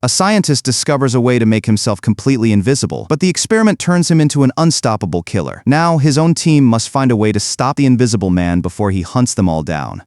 A scientist discovers a way to make himself completely invisible, but the experiment turns him into an unstoppable killer. Now, his own team must find a way to stop the Invisible Man before he hunts them all down.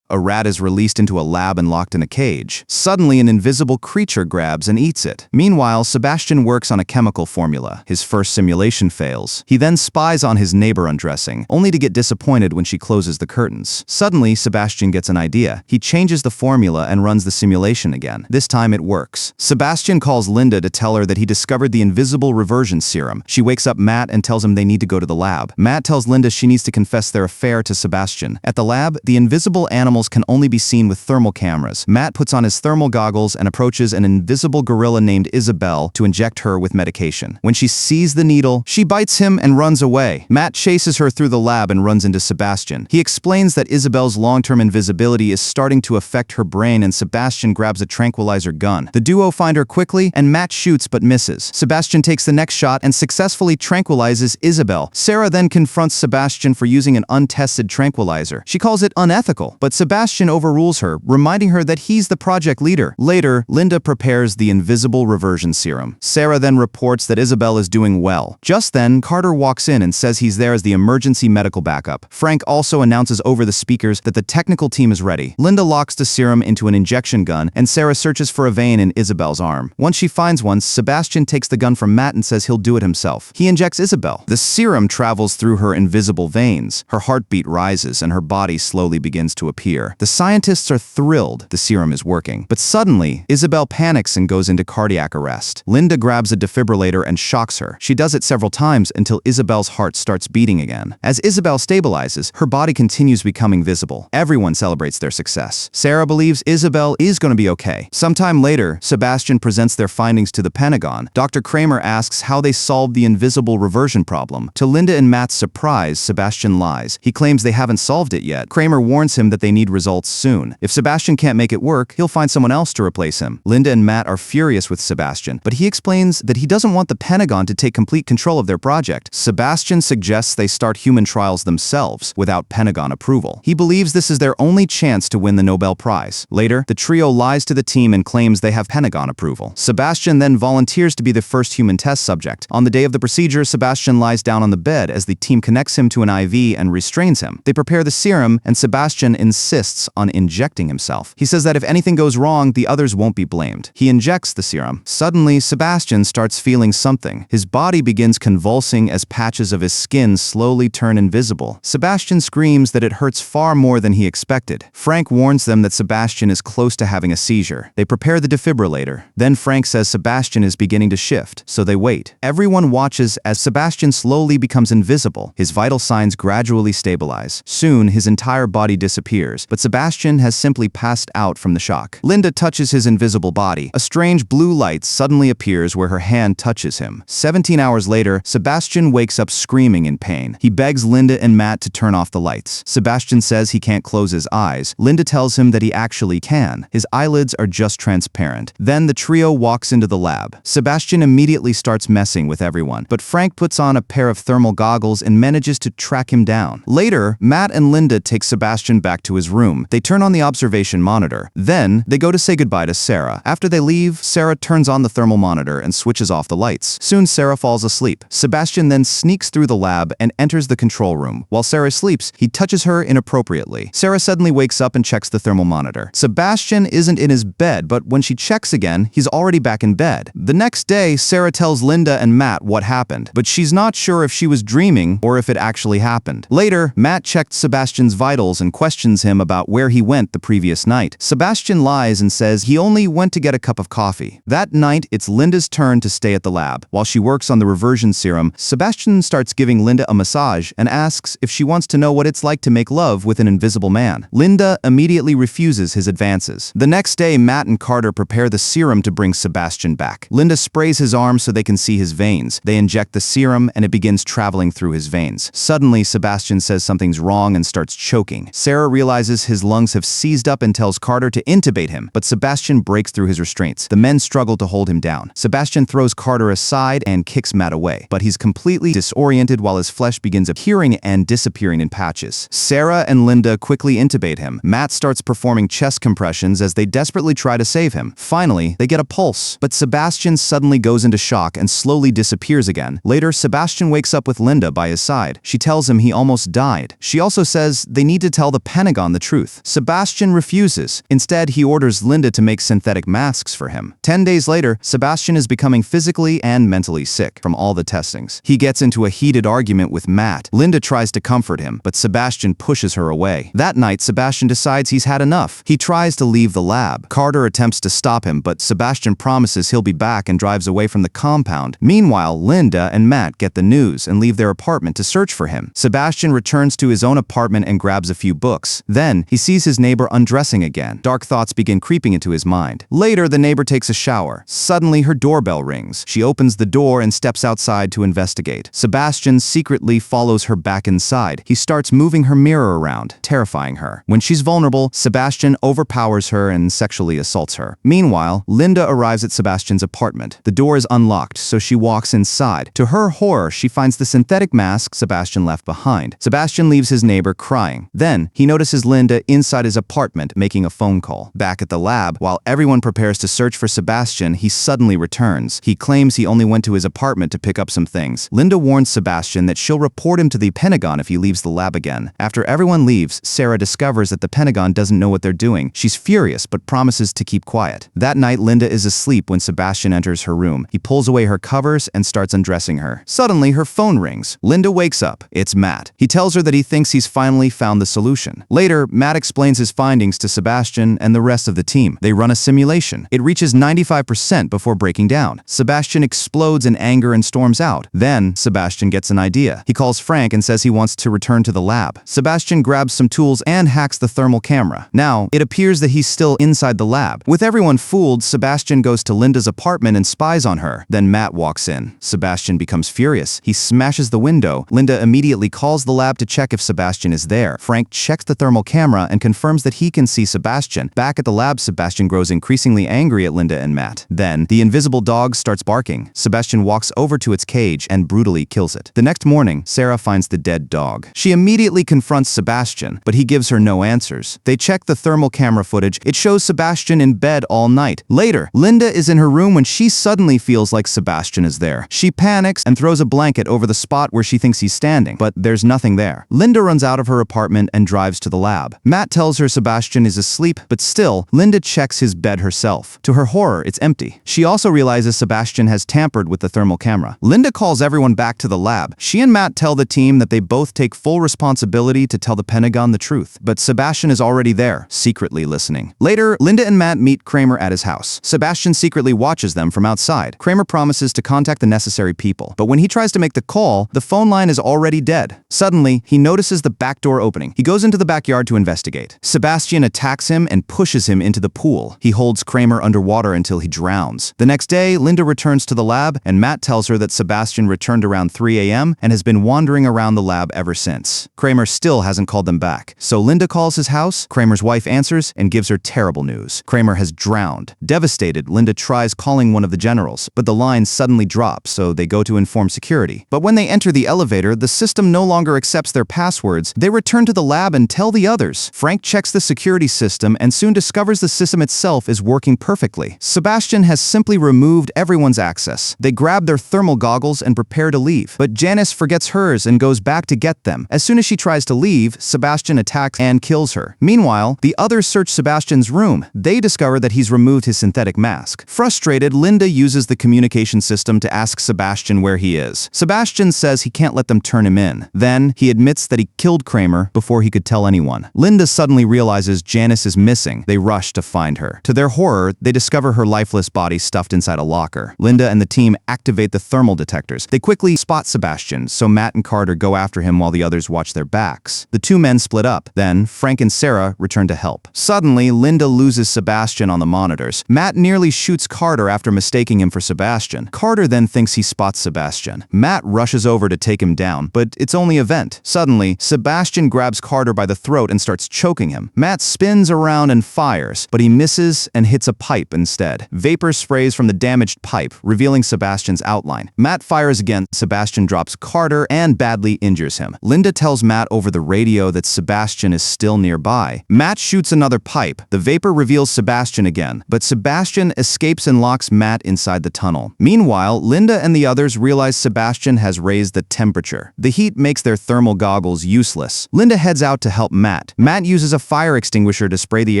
A rat is released into a lab and locked in a cage. Suddenly, an invisible creature grabs and eats it. Meanwhile, Sebastian works on a chemical formula. His first simulation fails. He then spies on his neighbor undressing, only to get disappointed when she closes the curtains. Suddenly, Sebastian gets an idea. He changes the formula and runs the simulation again. This time, it works. Sebastian calls Linda to tell her that he discovered the invisible reversion serum. She wakes up Matt and tells him they need to go to the lab. Matt tells Linda she needs to confess their affair to Sebastian. At the lab, the invisible animals can only be seen with thermal cameras. Matt puts on his thermal goggles and approaches an invisible gorilla named Isabel to inject her with medication. When she sees the needle, she bites him and runs away. Matt chases her through the lab and runs into Sebastian. He explains that Isabel's long-term invisibility is starting to affect her brain, and Sebastian grabs a tranquilizer gun. The duo find her quickly, and Matt shoots but misses. Sebastian takes the next shot and successfully tranquilizes Isabel. Sarah then confronts Sebastian for using an untested tranquilizer. She calls it unethical, but Sebastian overrules her, reminding her that he's the project leader. Later, Linda prepares the invisible reversion serum. Sarah then reports that Isabel is doing well. Just then, Carter walks in and says he's there as the emergency medical backup. Frank also announces over the speakers that the technical team is ready. Linda locks the serum into an injection gun, and Sarah searches for a vein in Isabel's arm. Once she finds one, Sebastian takes the gun from Matt and says he'll do it himself. He injects Isabel. The serum travels through her invisible veins. Her heartbeat rises and her body slowly begins to appear. The scientists are thrilled the serum is working. But suddenly, Isabel panics and goes into cardiac arrest. Linda grabs a defibrillator and shocks her. She does it several times until Isabel's heart starts beating again. As Isabel stabilizes, her body continues becoming visible. Everyone celebrates their success. Sarah believes Isabel is going to be okay. Sometime later, Sebastian presents their findings to the Pentagon. Dr. Kramer asks how they solved the invisible reversion problem. To Linda and Matt's surprise, Sebastian lies. He claims they haven't solved it yet. Kramer warns him that they need results soon. If Sebastian can't make it work, he'll find someone else to replace him. Linda and Matt are furious with Sebastian, but he explains that he doesn't want the Pentagon to take complete control of their project. Sebastian suggests they start human trials themselves without Pentagon approval. He believes this is their only chance to win the Nobel Prize. Later, the trio lies to the team and claims they have Pentagon approval. Sebastian then volunteers to be the first human test subject. On the day of the procedure, Sebastian lies down on the bed as the team connects him to an IV and restrains him. They prepare the serum, and Sebastian insists on injecting himself. He says that if anything goes wrong, the others won't be blamed. He injects the serum. Suddenly, Sebastian starts feeling something. His body begins convulsing as patches of his skin slowly turn invisible. Sebastian screams that it hurts far more than he expected. Frank warns them that Sebastian is close to having a seizure. They prepare the defibrillator. Then Frank says Sebastian is beginning to shift, so they wait. Everyone watches as Sebastian slowly becomes invisible. His vital signs gradually stabilize. Soon, his entire body disappears, but Sebastian has simply passed out from the shock. Linda touches his invisible body. A strange blue light suddenly appears where her hand touches him. 17 hours later, Sebastian wakes up screaming in pain. He begs Linda and Matt to turn off the lights. Sebastian says he can't close his eyes. Linda tells him that he actually can. His eyelids are just transparent. Then the trio walks into the lab. Sebastian immediately starts messing with everyone, but Frank puts on a pair of thermal goggles and manages to track him down. Later, Matt and Linda take Sebastian back to his room. They turn on the observation monitor. Then, they go to say goodbye to Sarah. After they leave, Sarah turns on the thermal monitor and switches off the lights. Soon, Sarah falls asleep. Sebastian then sneaks through the lab and enters the control room. While Sarah sleeps, he touches her inappropriately. Sarah suddenly wakes up and checks the thermal monitor. Sebastian isn't in his bed, but when she checks again, he's already back in bed. The next day, Sarah tells Linda and Matt what happened, but she's not sure if she was dreaming or if it actually happened. Later, Matt checked Sebastian's vitals and questions him about where he went the previous night. Sebastian lies and says he only went to get a cup of coffee. That night, it's Linda's turn to stay at the lab. While she works on the reversion serum, Sebastian starts giving Linda a massage and asks if she wants to know what it's like to make love with an invisible man. Linda immediately refuses his advances. The next day, Matt and Carter prepare the serum to bring Sebastian back. Linda sprays his arm so they can see his veins. They inject the serum and it begins traveling through his veins. Suddenly, Sebastian says something's wrong and starts choking. Sarah realizes realizes his lungs have seized up and tells Carter to intubate him, but Sebastian breaks through his restraints. The men struggle to hold him down. Sebastian throws Carter aside and kicks Matt away, but he's completely disoriented while his flesh begins appearing and disappearing in patches. Sarah and Linda quickly intubate him. Matt starts performing chest compressions as they desperately try to save him. Finally, they get a pulse, but Sebastian suddenly goes into shock and slowly disappears again. Later, Sebastian wakes up with Linda by his side. She tells him he almost died. She also says they need to tell the Pentagon the truth. Sebastian refuses. Instead, he orders Linda to make synthetic masks for him. 10 days later, Sebastian is becoming physically and mentally sick from all the testings. He gets into a heated argument with Matt. Linda tries to comfort him, but Sebastian pushes her away. That night, Sebastian decides he's had enough. He tries to leave the lab. Carter attempts to stop him, but Sebastian promises he'll be back and drives away from the compound. Meanwhile, Linda and Matt get the news and leave their apartment to search for him. Sebastian returns to his own apartment and grabs a few books. Then, he sees his neighbor undressing again. Dark thoughts begin creeping into his mind. Later, the neighbor takes a shower. Suddenly, her doorbell rings. She opens the door and steps outside to investigate. Sebastian secretly follows her back inside. He starts moving her mirror around, terrifying her. When she's vulnerable, Sebastian overpowers her and sexually assaults her. Meanwhile, Linda arrives at Sebastian's apartment. The door is unlocked, so she walks inside. To her horror, she finds the synthetic mask Sebastian left behind. Sebastian leaves his neighbor crying. Then, he notices Linda inside his apartment making a phone call. Back at the lab, while everyone prepares to search for Sebastian, he suddenly returns. He claims he only went to his apartment to pick up some things. Linda warns Sebastian that she'll report him to the Pentagon if he leaves the lab again. After everyone leaves, Sarah discovers that the Pentagon doesn't know what they're doing. She's furious, but promises to keep quiet. That night, Linda is asleep when Sebastian enters her room. He pulls away her covers and starts undressing her. Suddenly, her phone rings. Linda wakes up. It's Matt. He tells her that he thinks he's finally found the solution. Later, Matt explains his findings to Sebastian and the rest of the team. They run a simulation. It reaches 95% before breaking down. Sebastian explodes in anger and storms out. Then, Sebastian gets an idea. He calls Frank and says he wants to return to the lab. Sebastian grabs some tools and hacks the thermal camera. Now, it appears that he's still inside the lab. With everyone fooled, Sebastian goes to Linda's apartment and spies on her. Then Matt walks in. Sebastian becomes furious. He smashes the window. Linda immediately calls the lab to check if Sebastian is there. Frank checks the thermal camera and confirms that he can see Sebastian. Back at the lab, Sebastian grows increasingly angry at Linda and Matt. Then, the invisible dog starts barking. Sebastian walks over to its cage and brutally kills it. The next morning, Sarah finds the dead dog. She immediately confronts Sebastian, but he gives her no answers. They check the thermal camera footage. It shows Sebastian in bed all night. Later, Linda is in her room when she suddenly feels like Sebastian is there. She panics and throws a blanket over the spot where she thinks he's standing, but there's nothing there. Linda runs out of her apartment and drives to the lab. Matt tells her Sebastian is asleep, but still, Linda checks his bed herself. To her horror, it's empty. She also realizes Sebastian has tampered with the thermal camera. Linda calls everyone back to the lab. She and Matt tell the team that they both take full responsibility to tell the Pentagon the truth, but Sebastian is already there, secretly listening. Later, Linda and Matt meet Kramer at his house. Sebastian secretly watches them from outside. Kramer promises to contact the necessary people, but when he tries to make the call, the phone line is already dead. Suddenly, he notices the back door opening. He goes into the backyard to investigate. Sebastian attacks him and pushes him into the pool. He holds Kramer underwater until he drowns. The next day, Linda returns to the lab, and Matt tells her that Sebastian returned around 3 a.m. and has been wandering around the lab ever since. Kramer still hasn't called them back. So Linda calls his house. Kramer's wife answers and gives her terrible news. Kramer has drowned. Devastated, Linda tries calling one of the generals, but the line suddenly drops, so they go to inform security. But when they enter the elevator, the system no longer accepts their passwords. They return to the lab and tell the others. Frank checks the security system and soon discovers the system itself is working perfectly. Sebastian has simply removed everyone's access. They grab their thermal goggles and prepare to leave, but Janice forgets hers and goes back to get them. As soon as she tries to leave, Sebastian attacks and kills her. Meanwhile, the others search Sebastian's room. They discover that he's removed his synthetic mask. Frustrated, Linda uses the communication system to ask Sebastian where he is. Sebastian says he can't let them turn him in. Then, he admits that he killed Kramer before he could tell anyone. Linda suddenly realizes Janice is missing. They rush to find her. To their horror, they discover her lifeless body stuffed inside a locker. Linda and the team activate the thermal detectors. They quickly spot Sebastian, so Matt and Carter go after him while the others watch their backs. The two men split up. Then, Frank and Sarah return to help. Suddenly, Linda loses Sebastian on the monitors. Matt nearly shoots Carter after mistaking him for Sebastian. Carter then thinks he spots Sebastian. Matt rushes over to take him down, but it's only a vent. Suddenly, Sebastian grabs Carter by the throat and starts choking him. Matt spins around and fires, but he misses and hits a pipe instead. Vapor sprays from the damaged pipe, revealing Sebastian's outline. Matt fires again. Sebastian drops Carter and badly injures him. Linda tells Matt over the radio that Sebastian is still nearby. Matt shoots another pipe. The vapor reveals Sebastian again, but Sebastian escapes and locks Matt inside the tunnel. Meanwhile, Linda and the others realize Sebastian has raised the temperature. The heat makes their thermal goggles useless. Linda heads out to help Matt. Matt uses a fire extinguisher to spray the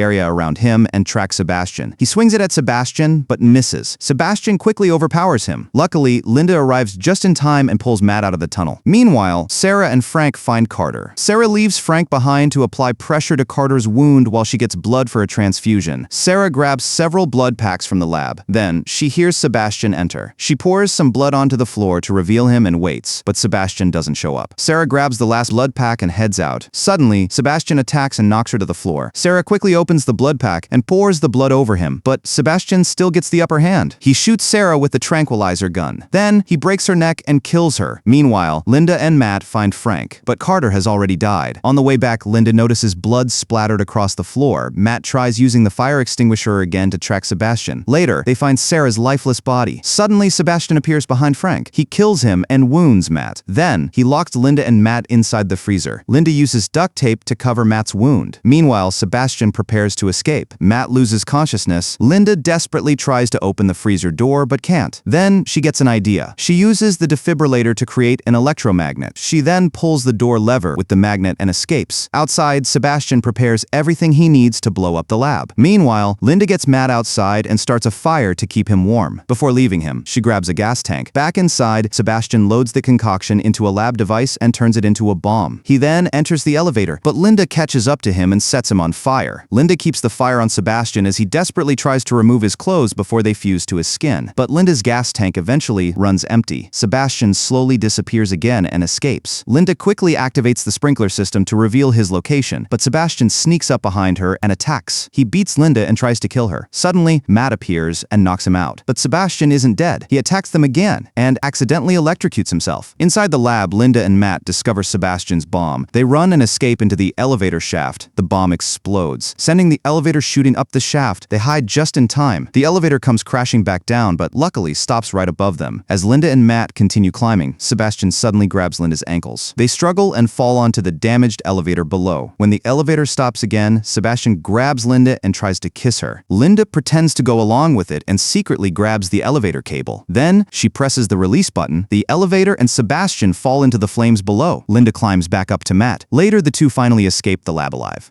area around him and track Sebastian. He swings it at Sebastian, but misses. Sebastian quickly overpowers him. Luckily, Linda arrives just in time and pulls Matt out of the tunnel. Meanwhile, Sarah and Frank find Carter. Sarah leaves Frank behind to apply pressure to Carter's wound while she gets blood for a transfusion. Sarah grabs several blood packs from the lab. Then, she hears Sebastian enter. She pours some blood onto the floor to reveal him and waits, but Sebastian doesn't show up. Sarah grabs the last blood pack and heads out. Suddenly, Sebastian attacks and knocks her to the floor. Sarah quickly opens the blood pack and pours the blood over him, but Sebastian still gets the upper hand. He shoots Sarah with the tranquilizer gun. Then, he breaks her neck and kills her. Meanwhile, Linda and Matt find Frank, but Carter has already died. On the way back, Linda notices blood splattered across the floor. Matt tries using the fire extinguisher again to track Sebastian. Later, they find Sarah's lifeless body. Suddenly, Sebastian appears behind Frank. He kills him and wounds Matt. Then, he locks Linda and Matt inside the freezer. Linda uses duct tape to cover Matt's wound. Meanwhile, Sebastian prepares to escape. Matt loses consciousness. Linda desperately tries to open the freezer door but can't. Then, she gets an idea. She uses the defibrillator to create an electromagnet. She then pulls the door lever with the magnet and escapes. Outside, Sebastian prepares everything he needs to blow up the lab. Meanwhile, Linda gets Matt outside and starts a fire to keep him warm. Before leaving him, she grabs a gas tank. Back inside, Sebastian loads the concoction into a lab device and turns it into a bomb. He then enters the elevator, but Linda catches up to him and sets him on fire. Linda keeps the fire on Sebastian as he desperately tries to remove his clothes before they fuse to his skin. But Linda's gas tank eventually runs empty. Sebastian slowly disappears again and escapes. Linda quickly activates the sprinkler system to reveal his location, but Sebastian sneaks up behind her and attacks. He beats Linda and tries to kill her. Suddenly, Matt appears and knocks him out. But Sebastian isn't dead. He attacks them again and accidentally electrocutes himself. Inside the lab, Linda and Matt discover Sebastian's bomb. They run and escape into the elevator shaft. The bomb explodes, sending the elevator shooting up the shaft. They hide just in time. The elevator comes crashing back down, but luckily stops right above them. As Linda and Matt continue climbing, Sebastian suddenly grabs Linda's ankles. They struggle and fall onto the damaged elevator below. When the elevator stops again, Sebastian grabs Linda and tries to kiss her. Linda pretends to go along with it and secretly grabs the elevator cable. Then, she presses the release button. The elevator and Sebastian fall into the flames below. Linda climbs back up to Matt. Later, the two finally escape the lab alive.